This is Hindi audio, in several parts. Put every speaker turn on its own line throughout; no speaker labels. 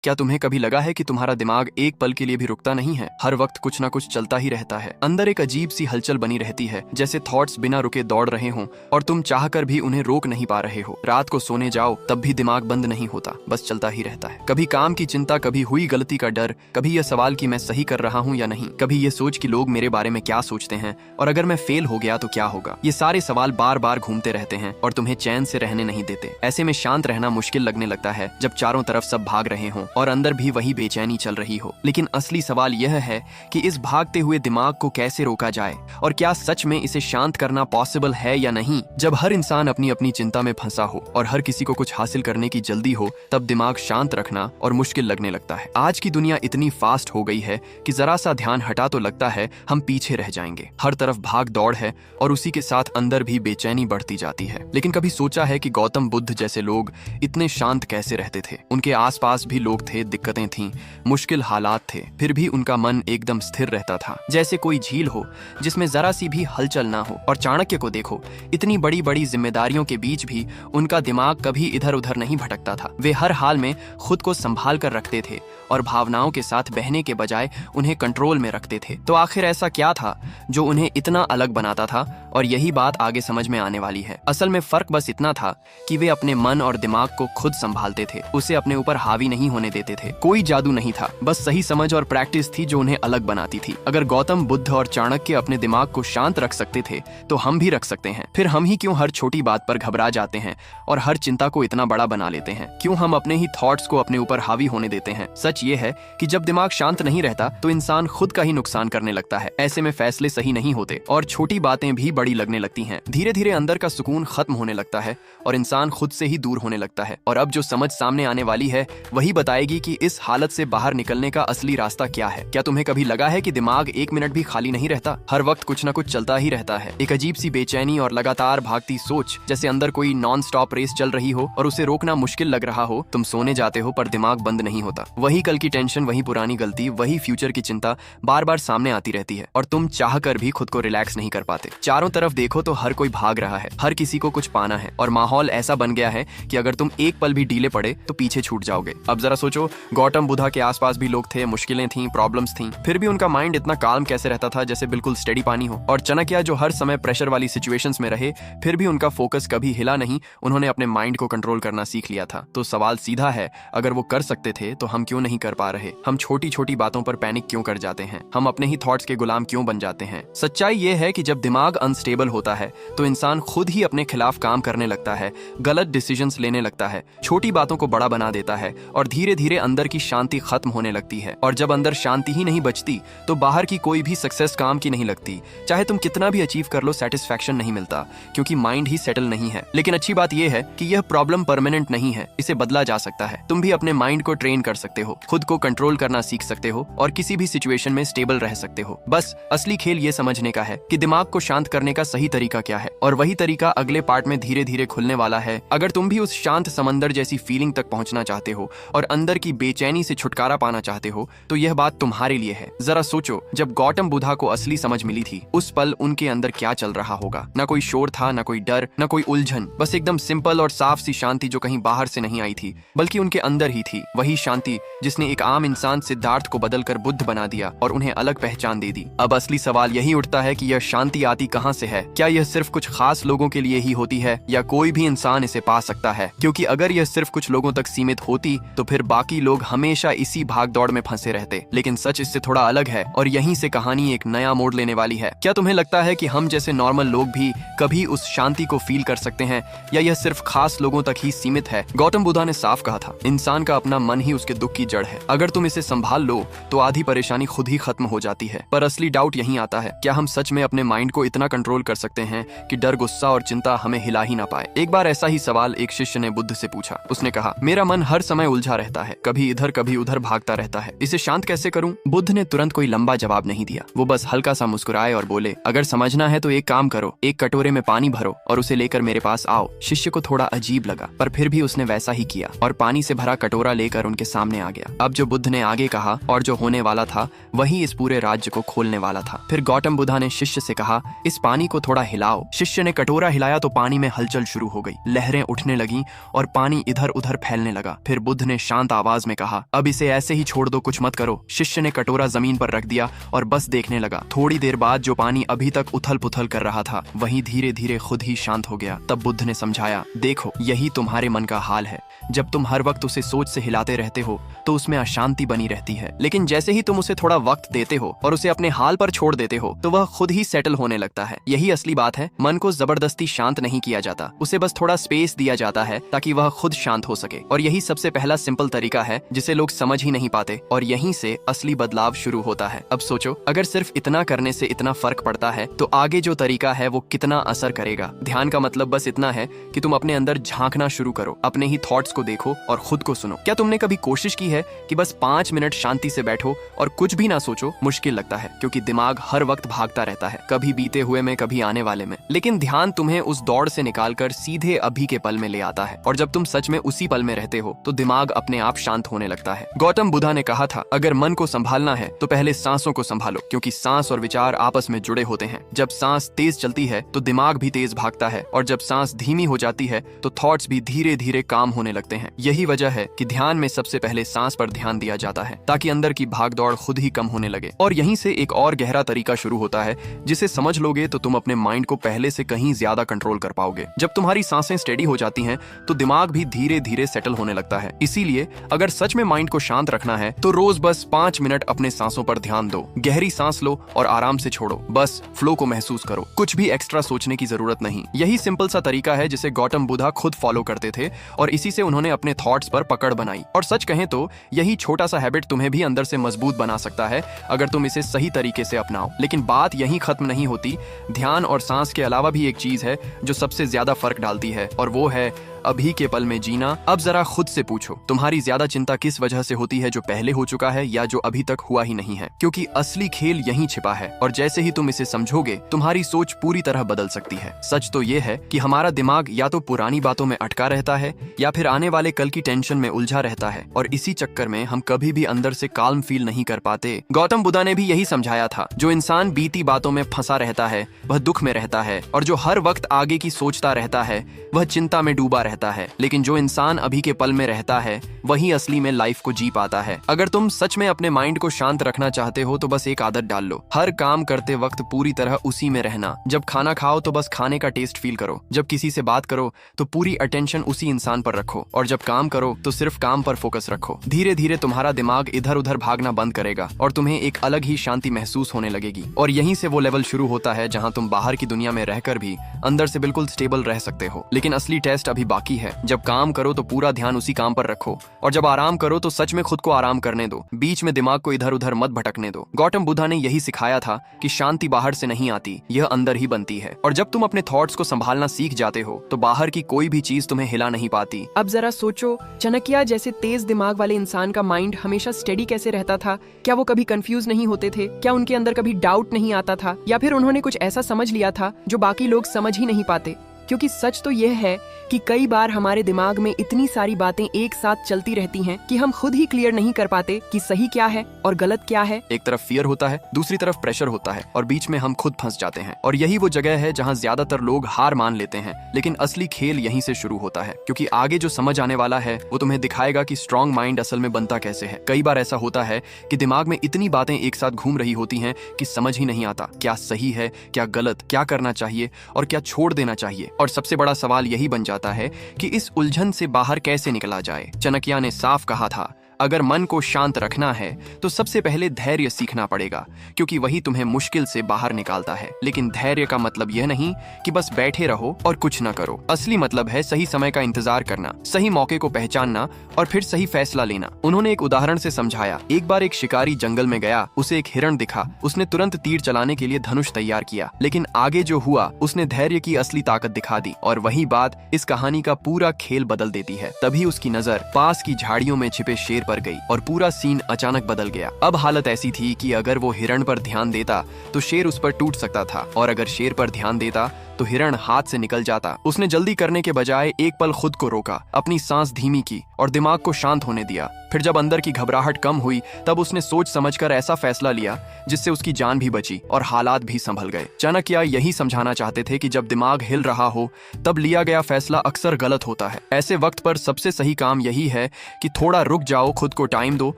क्या तुम्हें कभी लगा है कि तुम्हारा दिमाग एक पल के लिए भी रुकता नहीं है? हर वक्त कुछ ना कुछ चलता ही रहता है। अंदर एक अजीब सी हलचल बनी रहती है, जैसे थॉट्स बिना रुके दौड़ रहे हों और तुम चाहकर भी उन्हें रोक नहीं पा रहे हो। रात को सोने जाओ तब भी दिमाग बंद नहीं होता, बस चलता ही रहता है। कभी काम की चिंता, कभी हुई गलती का डर, कभी यह सवाल कि मैं सही कर रहा हूँ या नहीं, कभी यह सोच कि लोग मेरे बारे में क्या सोचते हैं और अगर मैं फेल हो गया तो क्या होगा। ये सारे सवाल बार बार घूमते रहते हैं और तुम्हें चैन से रहने नहीं देते। ऐसे में शांत रहना मुश्किल लगने लगता है जब चारों तरफ सब भाग रहे हों और अंदर भी वही बेचैनी चल रही हो। लेकिन असली सवाल यह है कि इस भागते हुए दिमाग को कैसे रोका जाए और क्या सच में इसे शांत करना पॉसिबल है या नहीं। जब हर इंसान अपनी अपनी चिंता में फंसा हो और हर किसी को कुछ हासिल करने की जल्दी हो, तब दिमाग शांत रखना और मुश्किल लगने लगता है। आज की दुनिया इतनी फास्ट हो गई है कि जरा सा ध्यान हटा तो लगता है हम पीछे रह जाएंगे। हर तरफ भाग दौड़ है और उसी के साथ अंदर भी बेचैनी बढ़ती जाती है। लेकिन कभी सोचा है कि गौतम बुद्ध जैसे लोग इतने शांत कैसे रहते थे? उनके आसपास भी लोग थे, दिक्कतें थीं, मुश्किल हालात थे, फिर भी उनका मन एकदम स्थिर रहता था, जैसे कोई झील हो जिसमें जरा सी भी हलचल ना हो। और चाणक्य को देखो, इतनी बड़ी बड़ी जिम्मेदारियों के बीच भी उनका दिमाग कभी इधर उधर नहीं भटकता था। वे हर हाल में खुद को संभाल कर रखते थे और भावनाओं के साथ बहने के बजाय उन्हें कंट्रोल में रखते थे। तो आखिर ऐसा क्या था जो उन्हें इतना अलग बनाता था? और यही बात आगे समझ में आने वाली है। असल में फर्क बस इतना था कि वे अपने मन और दिमाग को खुद संभालते थे, उसे अपने ऊपर हावी नहीं होने देते थे। कोई जादू नहीं था, बस सही समझ और प्रैक्टिस थी जो उन्हें अलग बनाती थी। अगर गौतम बुद्ध और चाणक्य अपने दिमाग को शांत रख सकते थे तो हम भी रख सकते हैं। फिर हम ही क्यों हर छोटी बात पर घबरा जाते हैं और हर चिंता को इतना बड़ा बना लेते हैं? क्यों हम अपने ही थॉट्स को अपने ऊपर हावी होने देते हैं? सच ये है कि जब दिमाग शांत नहीं रहता तो इंसान खुद का ही नुकसान करने लगता है। ऐसे में फैसले सही नहीं होते और छोटी बातें भी बड़ी लगने लगती हैं। धीरे धीरे अंदर का सुकून खत्म होने लगता है और इंसान खुद से ही दूर होने लगता है। और अब जो समझ सामने आने वाली है वही बताएगी कि इस हालत से बाहर निकलने का असली रास्ता क्या है। क्या तुम्हें कभी लगा है कि दिमाग एक मिनट भी खाली नहीं रहता? हर वक्त कुछ न कुछ चलता ही रहता है। एक अजीब सी बेचैनी और लगातार भागती सोच, जैसे अंदर कोई नॉन स्टॉप रेस चल रही हो और उसे रोकना मुश्किल लग रहा हो। तुम सोने जाते हो पर दिमाग बंद नहीं होता। वही कल की टेंशन, वही पुरानी गलती, वही फ्यूचर की चिंता बार बार सामने आती रहती है और तुम चाहकर भी खुद को रिलैक्स नहीं कर पाते। चारों तरफ देखो तो हर कोई भाग रहा है, हर किसी को कुछ पाना है और माहौल ऐसा बन गया है कि अगर तुम एक पल भी ढीले पड़े तो पीछे छूट जाओगे। अब जरा सोचो, गौतम बुद्धा के आसपास भी लोग थे, मुश्किलें थीं, प्रॉब्लम्स थीं, फिर भी उनका माइंड इतना काल्म कैसे रहता था जैसे बिल्कुल स्टेडी पानी हो। और चाणक्य जो हर समय प्रेशर वाली सिचुएशंस में रहे, फिर भी उनका फोकस कभी हिला नहीं। उन्होंने अपने माइंड को कंट्रोल करना सीख लिया था। तो सवाल सीधा है, अगर वो कर सकते थे तो हम क्यों नहीं कर पा रहे? हम छोटी छोटी बातों पर पैनिक क्यों कर जाते हैं? हम अपने ही थॉट्स के गुलाम क्यों बन जाते हैं? सच्चाई ये है कि जब दिमाग अनस्टेबल होता है तो इंसान खुद ही अपने खिलाफ काम करने लगता है, गलत डिसीजंस लेने लगता है, छोटी बातों को बड़ा बना देता है और धीरे धीरे अंदर की शांति खत्म होने लगती है। और जब अंदर शांति ही नहीं बचती तो बाहर की कोई भी सक्सेस काम की नहीं लगती। चाहे तुम कितना भी अचीव कर लो, सेटिस्फैक्शन नहीं मिलता क्योंकि माइंड ही सेटल नहीं है। लेकिन अच्छी बात यह है कि यह प्रॉब्लम परमानेंट नहीं है, इसे बदला जा सकता है। तुम भी अपने माइंड को ट्रेन कर सकते हो, खुद को कंट्रोल करना सीख सकते हो और किसी भी सिचुएशन में स्टेबल रह सकते हो। बस असली खेल ये समझने का है कि दिमाग को शांत करने का सही तरीका क्या है और वही तरीका अगले पार्ट में धीरे धीरे खुलने वाला है। अगर तुम भी उस शांत समंदर जैसी फीलिंग तक पहुंचना चाहते हो और अंदर की बेचैनी से छुटकारा पाना चाहते हो तो यह बात तुम्हारे लिए है। जरा सोचो, जब गौतम बुद्धा को असली समझ मिली थी, उस पल उनके अंदर क्या चल रहा होगा? ना कोई शोर था, ना कोई डर, ना कोई उलझन, बस एकदम सिंपल और साफ सी शांति जो कहीं बाहर से नहीं आई थी बल्कि उनके अंदर ही थी। वही शांति जिसने एक आम इंसान सिद्धार्थ को बदलकर बुद्ध बना दिया और उन्हें अलग पहचान दे दी। अब असली सवाल यही उठता है कि यह शांति आती कहां से है? क्या यह सिर्फ कुछ खास लोगों के लिए ही होती है या कोई भी इंसान इसे पा सकता है? क्योंकि अगर यह सिर्फ कुछ लोगों तक सीमित होती तो फिर बाकी लोग हमेशा इसी भाग दौड़ में फंसे रहते। लेकिन सच इससे थोड़ा अलग है और यहीं से कहानी एक नया मोड़ लेने वाली है। क्या तुम्हें लगता है कि हम जैसे नॉर्मल लोग भी कभी उस शांति को फील कर सकते हैं या यह सिर्फ खास लोगों तक ही सीमित है? गौतम बुद्धा ने साफ कहा था, इंसान का अपना मन ही उसके दुख की जड़ है। अगर तुम इसे संभाल लो तो आधी परेशानी खुद ही खत्म हो जाती है। पर असली डाउट यहीं आता है, क्या हम सच में अपने माइंड को इतना कंट्रोल कर सकते हैं कि डर, गुस्सा और चिंता हमें हिला ही ना पाए? एक बार ऐसा ही सवाल एक शिष्य ने बुद्ध से पूछा। उसने कहा, मेरा मन हर समय उलझा रहता है, कभी इधर कभी उधर भागता रहता है, इसे शांत कैसे करूं? बुद्ध ने तुरंत कोई लंबा जवाब नहीं दिया। वो बस हल्का सा मुस्कुराए और बोले, अगर समझना है तो एक काम करो, एक कटोरे में पानी भरो और उसे लेकर मेरे पास आओ। शिष्य को थोड़ा अजीब लगा पर फिर भी उसने वैसा ही किया और पानी से भरा कटोरा लेकर उनके सामने आ गया। अब जो बुद्ध ने आगे कहा और जो होने वाला था वही इस पूरे राज्य को खोलने वाला था। फिर गौतम बुद्धा ने शिष्य से कहा, इस पानी को थोड़ा हिलाओ। शिष्य ने कटोरा हिलाया तो पानी में हलचल शुरू हो गई, लहरें उठने लगी और पानी इधर उधर फैलने लगा। फिर बुद्ध ने शांत शांत आवाज में कहा, अब इसे ऐसे ही छोड़ दो, कुछ मत करो। शिष्य ने कटोरा जमीन पर रख दिया और बस देखने लगा। थोड़ी देर बाद जो पानी अभी तक उथल पुथल कर रहा था वही धीरे धीरे खुद ही शांत हो गया। तब बुद्ध ने समझाया, देखो यही तुम्हारे मन का हाल है। जब तुम हर वक्त उसे सोच से हिलाते रहते हो तो उसमें अशांति बनी रहती है, लेकिन जैसे ही तुम उसे थोड़ा वक्त देते हो और उसे अपने हाल पर छोड़ देते हो तो वह खुद ही सेटल होने लगता है। यही असली बात है। मन को जबरदस्ती शांत नहीं किया जाता, उसे बस थोड़ा स्पेस दिया जाता है ताकि वह खुद शांत हो सके। और यही सबसे पहला सिंपल तरीका है जिसे लोग समझ ही नहीं पाते, और यहीं से असली बदलाव शुरू होता है। अब सोचो, अगर सिर्फ इतना करने से इतना फर्क पड़ता है तो आगे जो तरीका है वो कितना असर करेगा। ध्यान का मतलब बस इतना है कि तुम अपने अंदर झांकना शुरू करो, अपने ही थॉट्स को देखो और खुद को सुनो। क्या तुमने कभी कोशिश की है कि बस 5 मिनट शांति से बैठो और कुछ भी ना सोचो? मुश्किल लगता है क्योंकि दिमाग हर वक्त भागता रहता है, कभी बीते हुए में, कभी आने वाले में। लेकिन ध्यान तुम्हें उस दौड़ से निकालकर सीधे अभी के पल में ले आता है, और जब तुम सच में उसी पल में रहते हो तो दिमाग अपने आप शांत होने लगता है। गौतम बुद्धा ने कहा था, अगर मन को संभालना है तो पहले सांसों को संभालो, क्योंकि सांस और विचार आपस में जुड़े होते हैं। जब सांस तेज चलती है तो दिमाग भी तेज भागता है, और जब सांस धीमी हो जाती है तो थॉट्स भी धीरे धीरे काम होने लगते हैं। यही वजह है कि ध्यान में सबसे पहले सांस पर ध्यान दिया जाता है ताकि अंदर की भागदौड़ खुद ही कम होने लगे। और यहीं से एक और गहरा तरीका शुरू होता है जिसे समझ लोगे तो तुम अपने माइंड को पहले से कहीं ज्यादा कंट्रोल कर पाओगे। जब तुम्हारी सांसें स्टेडी हो जाती हैं तो दिमाग भी धीरे धीरे सेटल होने लगता है। इसीलिए अगर सच में माइंड को शांत रखना है तो रोज बस 5 मिनट अपने सांसों पर ध्यान दो। गहरी सांस लो और आराम से छोड़ो, बस फ्लो को महसूस करो, कुछ भी एक्स्ट्रा सोचने की जरूरत नहीं। यही सिंपल सा तरीका है जिसे गौतम बुद्धा खुद फॉलो करते थे, और इसी से उन्होंने अपने थॉट्स पर पकड़ बनाई। और सच कहें तो यही छोटा सा हैबिट तुम्हें भी अंदर से मजबूत बना सकता है अगर तुम इसे सही तरीके से अपनाओ। लेकिन बात यहीं खत्म नहीं होती। ध्यान और सांस के अलावा भी एक चीज है जो सबसे ज्यादा फर्क डालती है, और वो है अभी के पल में जीना। अब जरा खुद से पूछो, तुम्हारी ज्यादा चिंता किस वजह से होती है, जो पहले हो चुका है या जो अभी तक हुआ ही नहीं है? क्योंकि असली खेल यहीं छिपा है, और जैसे ही तुम इसे समझोगे तुम्हारी सोच पूरी तरह बदल सकती है। सच तो ये है कि हमारा दिमाग या तो पुरानी बातों में अटका रहता है या फिर आने वाले कल की टेंशन में उलझा रहता है, और इसी चक्कर में हम कभी भी अंदर से काल्म फील नहीं कर पाते। गौतम बुद्धा ने भी यही समझाया था, जो इंसान बीती बातों में फंसा रहता है वह दुख में रहता है, और जो हर वक्त आगे की सोचता रहता है वह चिंता में डूबा रहता है। लेकिन जो इंसान अभी के पल में रहता है वही असली में लाइफ को जी पाता है। अगर तुम सच में अपने माइंड को शांत रखना चाहते हो तो बस एक आदत डाल लो, हर काम करते वक्त पूरी तरह उसी में रहना। जब खाना खाओ तो बस खाने का टेस्ट फील करो, जब किसी से बात करो तो पूरी अटेंशन उसी इंसान पर रखो, और जब काम करो तो सिर्फ काम पर फोकस रखो। धीरे धीरे तुम्हारा दिमाग इधर उधर भागना बंद करेगा और तुम्हें एक अलग ही शांति महसूस होने लगेगी। और यहीं से वो लेवल शुरू होता है जहां तुम बाहर की दुनिया में रहकर भी अंदर से बिल्कुल स्टेबल रह सकते हो। लेकिन असली टेस्ट अभी बाकी है। जब काम करो तो पूरा ध्यान उसी काम पर रखो, और जब आराम करो तो सच में खुद को आराम करने दो, बीच में दिमाग को इधर उधर मत भटकने दो। गौतम बुद्धा ने यही सिखाया था कि शांति बाहर से नहीं आती, यह अंदर ही बनती है। और जब तुम अपने थॉट्स को संभालना सीख जाते हो तो बाहर की कोई भी चीज तुम्हें हिला नहीं पाती।
अब जरा सोचो, चाणक्य जैसे तेज दिमाग वाले इंसान का माइंड हमेशा स्टेडी कैसे रहता था? क्या वो कभी कंफ्यूज नहीं होते थे? क्या उनके अंदर कभी डाउट नहीं आता था? या फिर उन्होंने कुछ ऐसा समझ लिया था जो बाकी लोग समझ ही नहीं पाते? क्योंकि सच तो यह है कि कई बार हमारे दिमाग में इतनी सारी बातें एक साथ चलती रहती हैं कि हम खुद ही क्लियर नहीं कर पाते कि सही क्या है और गलत क्या है।
एक तरफ फियर होता है, दूसरी तरफ प्रेशर होता है, और बीच में हम खुद फंस जाते हैं। और यही वो जगह है जहां ज्यादातर लोग हार मान लेते हैं। लेकिन असली खेल यहीं से शुरू होता है, क्योंकि आगे जो समझ आने वाला है वो तुम्हें दिखाएगा कि स्ट्रॉन्ग माइंड असल में बनता कैसे है। कई बार ऐसा होता है कि दिमाग में इतनी बातें एक साथ घूम रही होती हैं कि समझ ही नहीं आता क्या सही है, क्या गलत, क्या करना चाहिए और क्या छोड़ देना चाहिए। और सबसे बड़ा सवाल यही बन जाता है कि इस उलझन से बाहर कैसे निकला जाए। चाणक्य ने साफ कहा था, अगर मन को शांत रखना है तो सबसे पहले धैर्य सीखना पड़ेगा, क्योंकि वही तुम्हें मुश्किल से बाहर निकालता है। लेकिन धैर्य का मतलब यह नहीं कि बस बैठे रहो और कुछ न करो। असली मतलब है सही समय का इंतजार करना, सही मौके को पहचानना और फिर सही फैसला लेना। उन्होंने एक उदाहरण से समझाया। एक बार एक शिकारी जंगल में गया, उसे एक हिरण दिखा। उसने तुरंत तीर चलाने के लिए धनुष तैयार किया, लेकिन आगे जो हुआ उसने धैर्य की असली ताकत दिखा दी। और वही बात इस कहानी का पूरा खेल बदल देती है। तभी उसकी नजर पास की झाड़ियों में छिपे शेर पर गई और पूरा सीन अचानक बदल गया। अब हालत ऐसी थी कि अगर वो हिरण पर ध्यान देता तो शेर उस पर टूट सकता था, और अगर शेर पर ध्यान देता तो हिरण हाथ से निकल जाता। उसने जल्दी करने के बजाय एक पल खुद को रोका, अपनी सांस धीमी की और दिमाग को शांत होने दिया। फिर जब अंदर की घबराहट कम हुई तब उसने सोच समझकर ऐसा फैसला लिया जिससे उसकी जान भी बची और हालात भी संभल गए। चाणक्य यही समझाना चाहते थे कि जब दिमाग हिल रहा हो तब लिया गया फैसला अक्सर गलत होता है। ऐसे वक्त पर सबसे सही काम यही है कि थोड़ा रुक जाओ, खुद को टाइम दो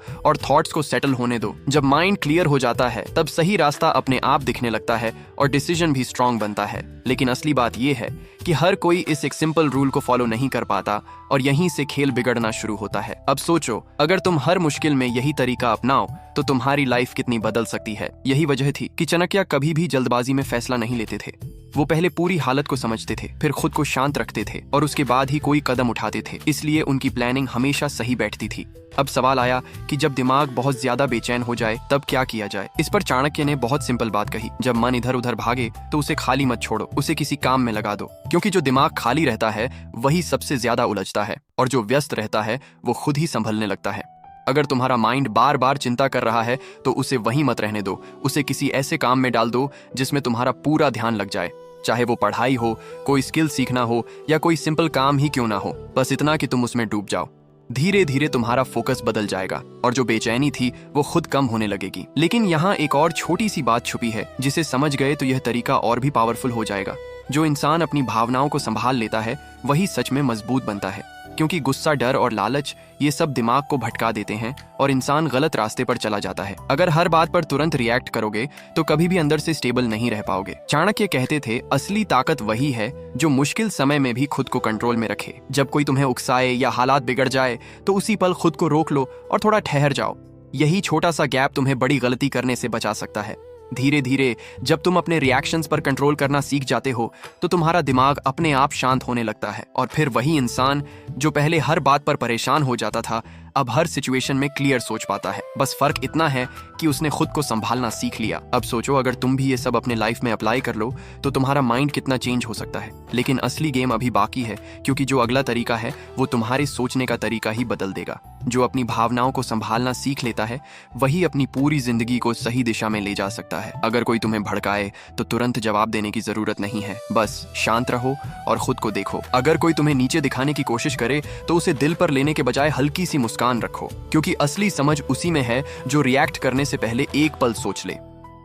और थॉट्स को सेटल होने दो। जब माइंड क्लियर हो जाता है तब सही रास्ता अपने आप दिखने लगता है और डिसीजन भी स्ट्रांग बनता है। लेकिन असली बात यह है कि हर कोई इस एक सिंपल रूल को फॉलो नहीं कर पाता और यहीं से खेल बिगड़ना शुरू होता है। अब सोचो, अगर तुम हर मुश्किल में यही तरीका अपनाओ तो तुम्हारी लाइफ कितनी बदल सकती है। यही वजह थी कि चाणक्य कभी भी जल्दबाजी में फैसला नहीं लेते थे। वो पहले पूरी हालत को समझते थे, फिर खुद को शांत रखते थे और उसके बाद ही कोई कदम उठाते थे। इसलिए उनकी प्लानिंग हमेशा सही बैठती थी। अब सवाल आया कि जब दिमाग बहुत ज्यादा बेचैन हो जाए तब क्या किया जाए। इस पर चाणक्य ने बहुत सिंपल बात कही, जब मन इधर उधर भागे तो उसे खाली मत छोड़ो, उसे किसी काम में लगा दो। क्योंकि जो दिमाग खाली रहता है वही सबसे ज्यादा उलझता है और जो व्यस्त रहता है वो खुद ही संभलने लगता है। अगर तुम्हारा माइंड बार बार चिंता कर रहा है तो उसे वहीं मत रहने दो, उसे किसी ऐसे काम में डाल दो जिसमें तुम्हारा पूरा ध्यान लग जाए। चाहे वो पढ़ाई हो, कोई स्किल सीखना हो या कोई सिंपल काम ही क्यों ना हो, बस इतना कि तुम उसमें डूब जाओ। धीरे धीरे तुम्हारा फोकस बदल जाएगा और जो बेचैनी थी वो खुद कम होने लगेगी। लेकिन यहाँ एक और छोटी सी बात छुपी है, जिसे समझ गए तो यह तरीका और भी पावरफुल हो जाएगा। जो इंसान अपनी भावनाओं को संभाल लेता है वही सच में मजबूत बनता है, क्योंकि गुस्सा, डर और लालच ये सब दिमाग को भटका देते हैं और इंसान गलत रास्ते पर चला जाता है। अगर हर बात पर तुरंत रिएक्ट करोगे तो कभी भी अंदर से स्टेबल नहीं रह पाओगे। चाणक्य कहते थे, असली ताकत वही है जो मुश्किल समय में भी खुद को कंट्रोल में रखे। जब कोई तुम्हें उकसाए या हालात बिगड़ जाए तो उसी पल खुद को रोक लो और थोड़ा ठहर जाओ। यही छोटा सा गैप तुम्हें बड़ी गलती करने से बचा सकता है। धीरे धीरे जब तुम अपने रिएक्शंस पर कंट्रोल करना सीख जाते हो तो तुम्हारा दिमाग अपने आप शांत होने लगता है और फिर वही इंसान जो पहले हर बात पर परेशान हो जाता था अब हर सिचुएशन में क्लियर सोच पाता है। बस फर्क इतना है कि उसने खुद को संभालना सीख लिया। अब सोचो, अगर तुम भी ये सब अपने लाइफ में अप्लाई कर लो तो तुम्हारा माइंड कितना चेंज हो सकता है। लेकिन असली गेम अभी बाकी है, क्योंकि जो अगला तरीका है वो तुम्हारे सोचने का तरीका ही बदल देगा। जो अपनी भावनाओं को संभालना सीख लेता है वही अपनी पूरी जिंदगी को सही दिशा में ले जा सकता है। अगर कोई तुम्हें भड़काए तो तुरंत जवाब देने की जरूरत नहीं है, बस शांत रहो और खुद को देखो। अगर कोई तुम्हें नीचे दिखाने की कोशिश करे तो उसे दिल पर लेने के बजाय हल्की सी मुस्कान रखो, क्योंकि असली समझ उसी में है जो रिएक्ट करने से पहले एक पल सोच ले।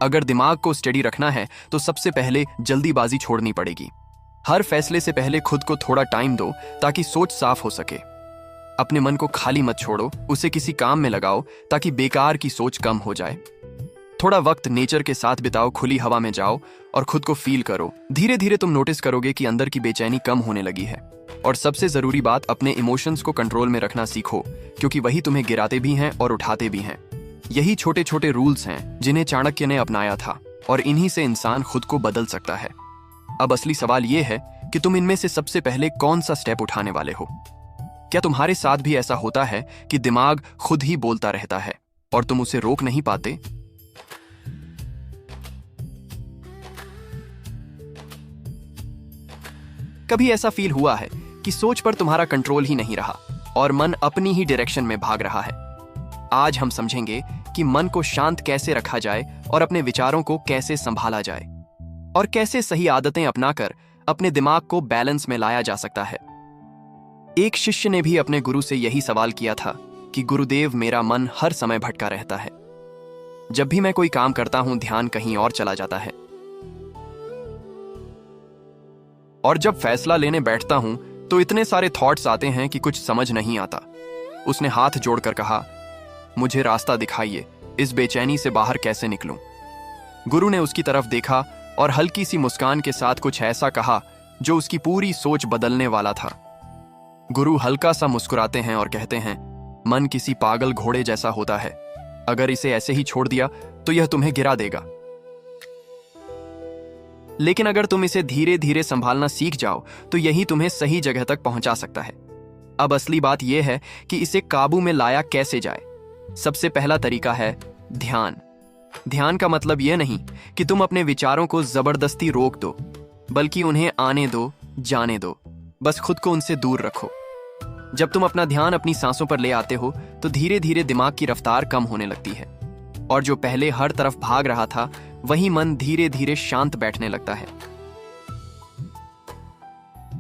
अगर दिमाग को स्टेडी रखना है तो सबसे पहले जल्दीबाजी छोड़नी पड़ेगी। हर फैसले से पहले खुद को थोड़ा टाइम दो ताकि सोच साफ हो सके। अपने मन को खाली मत छोड़ो, उसे किसी काम में लगाओ ताकि बेकार की सोच कम हो जाए। थोड़ा वक्त नेचर के साथ बिताओ, खुली हवा में जाओ और खुद को फील करो। धीरे धीरे तुम नोटिस करोगे कि अंदर की बेचैनी कम होने लगी है। और सबसे जरूरी बात, अपने इमोशंस को कंट्रोल में रखना सीखो, क्योंकि वही तुम्हें गिराते भी हैं और उठाते भी हैं। यही छोटे छोटे रूल्स हैं जिन्हें चाणक्य ने अपनाया था और इन्हीं से इंसान खुद को बदल सकता है। अब असली सवाल यह है कि तुम इनमें से सबसे पहले कौन सा स्टेप उठाने वाले हो। क्या तुम्हारे साथ भी ऐसा होता है कि दिमाग खुद ही बोलता रहता है और तुम उसे रोक नहीं पाते? कभी ऐसा फील हुआ है कि सोच पर तुम्हारा कंट्रोल ही नहीं रहा और मन अपनी ही डायरेक्शन में भाग रहा है? आज हम समझेंगे कि मन को शांत कैसे रखा जाए और अपने विचारों को कैसे संभाला जाए और कैसे सही आदतें अपनाकर अपने दिमाग को बैलेंस में लाया जा सकता है। एक शिष्य ने भी अपने गुरु से यही सवाल किया था कि गुरुदेव, मेरा मन हर समय भटका रहता है। जब भी मैं कोई काम करता हूं ध्यान कहीं और चला जाता है और जब फैसला लेने बैठता हूं तो इतने सारे थॉट्स आते हैं कि कुछ समझ नहीं आता। उसने हाथ जोड़कर कहा, मुझे रास्ता दिखाइए, इस बेचैनी से बाहर कैसे निकलूं। गुरु ने उसकी तरफ देखा और हल्की सी मुस्कान के साथ कुछ ऐसा कहा जो उसकी पूरी सोच बदलने वाला था। गुरु हल्का सा मुस्कुराते हैं और कहते हैं, मन किसी पागल घोड़े जैसा होता है, अगर इसे ऐसे ही छोड़ दिया तो यह तुम्हें गिरा देगा, लेकिन अगर तुम इसे धीरे धीरे संभालना सीख जाओ तो यही तुम्हें सही जगह तक पहुंचा सकता है। अब असली बात यह है कि इसे काबू में लाया कैसे जाए। सबसे पहला तरीका है ध्यान। ध्यान का मतलब यह नहीं कि तुम अपने विचारों को जबरदस्ती रोक दो, बल्कि उन्हें आने दो, जाने दो, बस खुद को उनसे दूर रखो। जब तुम अपना ध्यान अपनी सांसों पर ले आते हो तो धीरे धीरे दिमाग की रफ्तार कम होने लगती है और जो पहले हर तरफ भाग रहा था वही मन धीरे धीरे शांत बैठने लगता है।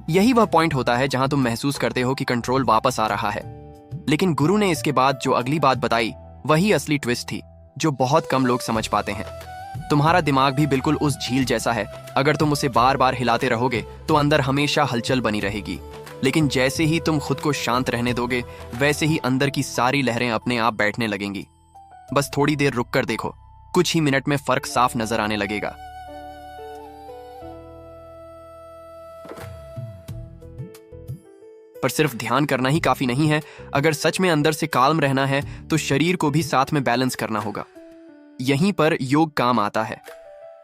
यही वह पॉइंट होता है जहां तुम महसूस करते हो कि कंट्रोल वापस आ रहा है। लेकिन गुरु ने इसके बाद जो अगली बात बताई वही असली ट्विस्ट थी, जो बहुत कम लोग समझ पाते हैं। तुम्हारा दिमाग भी बिल्कुल उस झील जैसा है। अगर तुम उसे बार बार हिलाते रहोगे तो अंदर हमेशा हलचल बनी रहेगी, लेकिन जैसे ही तुम खुद को शांत रहने दोगे वैसे ही अंदर की सारी लहरें अपने आप बैठने लगेंगी। बस थोड़ी देर रुक कर देखो, कुछ ही मिनट में फर्क साफ नजर आने लगेगा। पर सिर्फ ध्यान करना ही काफी नहीं है। अगर सच में अंदर से काल्म रहना है तो शरीर को भी साथ में बैलेंस करना होगा। यहीं पर योग काम आता है।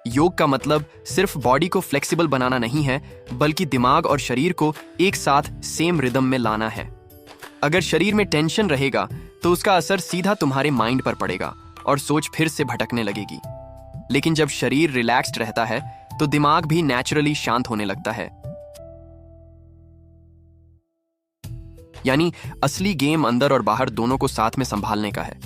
योग का मतलब सिर्फ बॉडी को फ्लेक्सिबल बनाना नहीं है, बल्कि दिमाग और शरीर को एक साथ सेम रिदम में लाना है। अगर शरीर में टेंशन रहेगा तो उसका असर सीधा तुम्हारे माइंड पर पड़ेगा और सोच फिर से भटकने लगेगी। लेकिन जब शरीर रिलैक्स्ड रहता है तो दिमाग भी नेचुरली शांत होने लगता है। यानी असली गेम अंदर और बाहर दोनों को साथ में संभालने का है।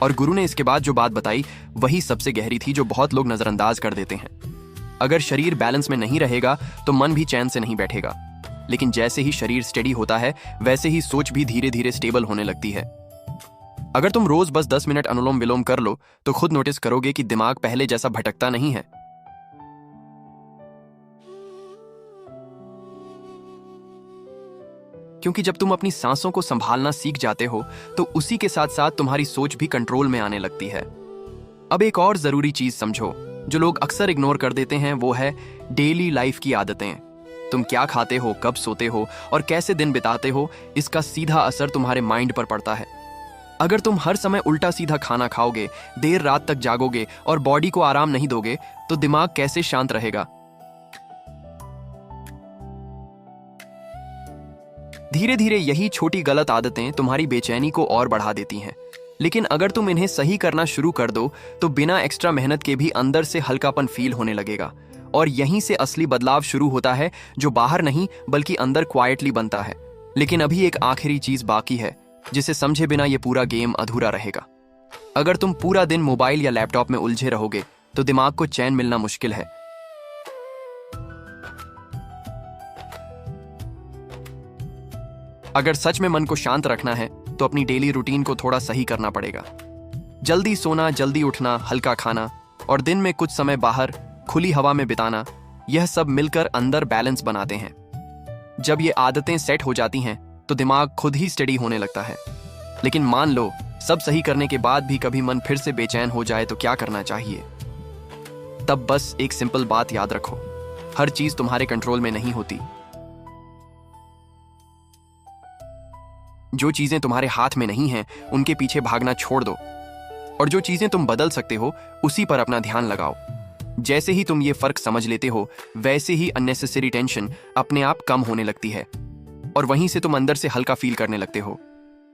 और गुरु ने इसके बाद जो बात बताई वही सबसे गहरी थी, जो बहुत लोग नजरअंदाज कर देते हैं। अगर शरीर बैलेंस में नहीं रहेगा तो मन भी चैन से नहीं बैठेगा। लेकिन जैसे ही शरीर स्टेडी होता है वैसे ही सोच भी धीरे धीरे स्टेबल होने लगती है। अगर तुम रोज बस 10 मिनट अनुलोम विलोम कर लो तो खुद नोटिस करोगे कि दिमाग पहले जैसा भटकता नहीं है। क्योंकि जब तुम अपनी सांसों को संभालना सीख जाते हो तो उसी के साथ साथ तुम्हारी सोच भी कंट्रोल में आने लगती है। अब एक और जरूरी चीज समझो जो लोग अक्सर इग्नोर कर देते हैं, वो है डेली लाइफ की आदतें। तुम क्या खाते हो, कब सोते हो और कैसे दिन बिताते हो, इसका सीधा असर तुम्हारे माइंड पर पड़ता है। अगर तुम हर समय उल्टा सीधा खाना खाओगे, देर रात तक जागोगे और बॉडी को आराम नहीं दोगे तो दिमाग कैसे शांत रहेगा। धीरे धीरे यही छोटी गलत आदतें तुम्हारी बेचैनी को और बढ़ा देती हैं। लेकिन अगर तुम इन्हें सही करना शुरू कर दो तो बिना एक्स्ट्रा मेहनत के भी अंदर से हल्कापन फील होने लगेगा। और यहीं से असली बदलाव शुरू होता है, जो बाहर नहीं बल्कि अंदर क्वाइटली बनता है। लेकिन अभी एक आखिरी चीज बाकी है जिसे समझे बिना ये पूरा गेम अधूरा रहेगा। अगर तुम पूरा दिन मोबाइल या लैपटॉप में उलझे रहोगे तो दिमाग को चैन मिलना मुश्किल है। अगर सच में मन को शांत रखना है तो अपनी डेली रूटीन को थोड़ा सही करना पड़ेगा। जल्दी सोना, जल्दी उठना, हल्का खाना और दिन में कुछ समय बाहर खुली हवा में बिताना, यह सब मिलकर अंदर बैलेंस बनाते हैं। जब ये आदतें सेट हो जाती हैं तो दिमाग खुद ही स्टेडी होने लगता है। लेकिन मान लो सब सही करने के बाद भी कभी मन फिर से बेचैन हो जाए तो क्या करना चाहिए? तब बस एक सिंपल बात याद रखो, हर चीज तुम्हारे कंट्रोल में नहीं होती। जो चीजें तुम्हारे हाथ में नहीं हैं उनके पीछे भागना छोड़ दो और जो चीजें तुम बदल सकते हो उसी पर अपना ध्यान लगाओ। जैसे ही तुम ये फर्क समझ लेते हो वैसे ही अननेसेसरी टेंशन अपने आप कम होने लगती है और वहीं से तुम अंदर से हल्का फील करने लगते हो।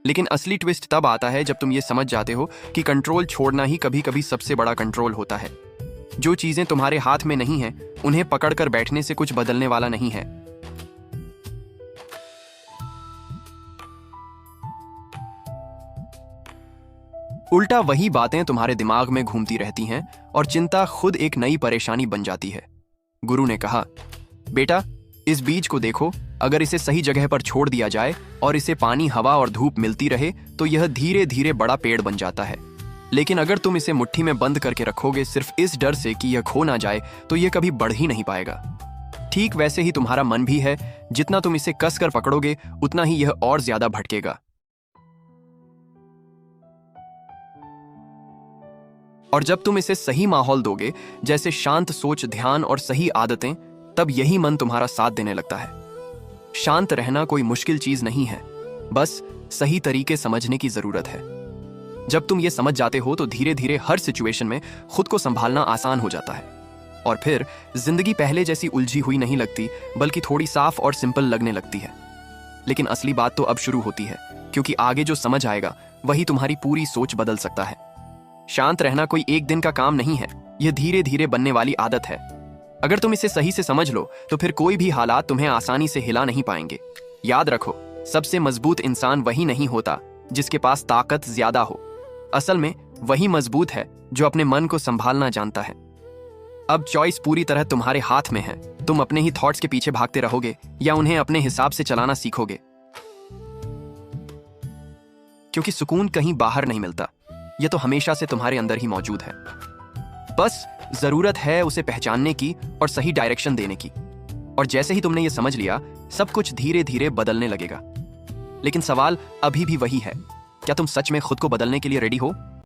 लेकिन असली ट्विस्ट तब आता है जब तुम ये समझ जाते हो कि कंट्रोल छोड़ना ही कभी कभी सबसे बड़ा कंट्रोल होता है। जो चीजें तुम्हारे हाथ में नहीं हैं उन्हें पकड़कर बैठने से कुछ बदलने वाला नहीं है। उल्टा वही बातें तुम्हारे दिमाग में घूमती रहती हैं और चिंता खुद एक नई परेशानी बन जाती है। गुरु ने कहा, बेटा इस बीज को देखो, अगर इसे सही जगह पर छोड़ दिया जाए और इसे पानी, हवा और धूप मिलती रहे तो यह धीरे धीरे बड़ा पेड़ बन जाता है। लेकिन अगर तुम इसे मुट्ठी में बंद करके रखोगे सिर्फ इस डर से कि यह खो ना जाए तो यह कभी बढ़ ही नहीं पाएगा। ठीक वैसे ही तुम्हारा मन भी है, जितना तुम इसे कसकर पकड़ोगे उतना ही यह और ज्यादा भटकेगा। और जब तुम इसे सही माहौल दोगे, जैसे शांत सोच, ध्यान और सही आदतें, तब यही मन तुम्हारा साथ देने लगता है। शांत रहना कोई मुश्किल चीज नहीं है, बस सही तरीके समझने की जरूरत है। जब तुम ये समझ जाते हो तो धीरे धीरे हर सिचुएशन में खुद को संभालना आसान हो जाता है और फिर जिंदगी पहले जैसी उलझी हुई नहीं लगती, बल्कि थोड़ी साफ और सिंपल लगने लगती है। लेकिन असली बात तो अब शुरू होती है, क्योंकि आगे जो समझ आएगा वही तुम्हारी पूरी सोच बदल सकता है। शांत रहना कोई एक दिन का काम नहीं है, यह धीरे धीरे बनने वाली आदत है। अगर तुम इसे सही से समझ लो तो फिर कोई भी हालात तुम्हें आसानी से हिला नहीं पाएंगे। याद रखो, सबसे मजबूत इंसान वही नहीं होता जिसके पास ताकत ज्यादा हो। असल में वही मजबूत है जो अपने मन को संभालना जानता है। अब चॉइस पूरी तरह तुम्हारे हाथ में है। तुम अपने ही थॉट्स के पीछे भागते रहोगे या उन्हें अपने हिसाब से चलाना सीखोगे, क्योंकि सुकून कहीं बाहर नहीं मिलता, यह तो हमेशा से तुम्हारे अंदर ही मौजूद है। बस जरूरत है उसे पहचानने की और सही डायरेक्शन देने की। और जैसे ही तुमने ये समझ लिया, सब कुछ धीरे धीरे बदलने लगेगा। लेकिन सवाल अभी भी वही है, क्या तुम सच में खुद को बदलने के लिए रेडी हो?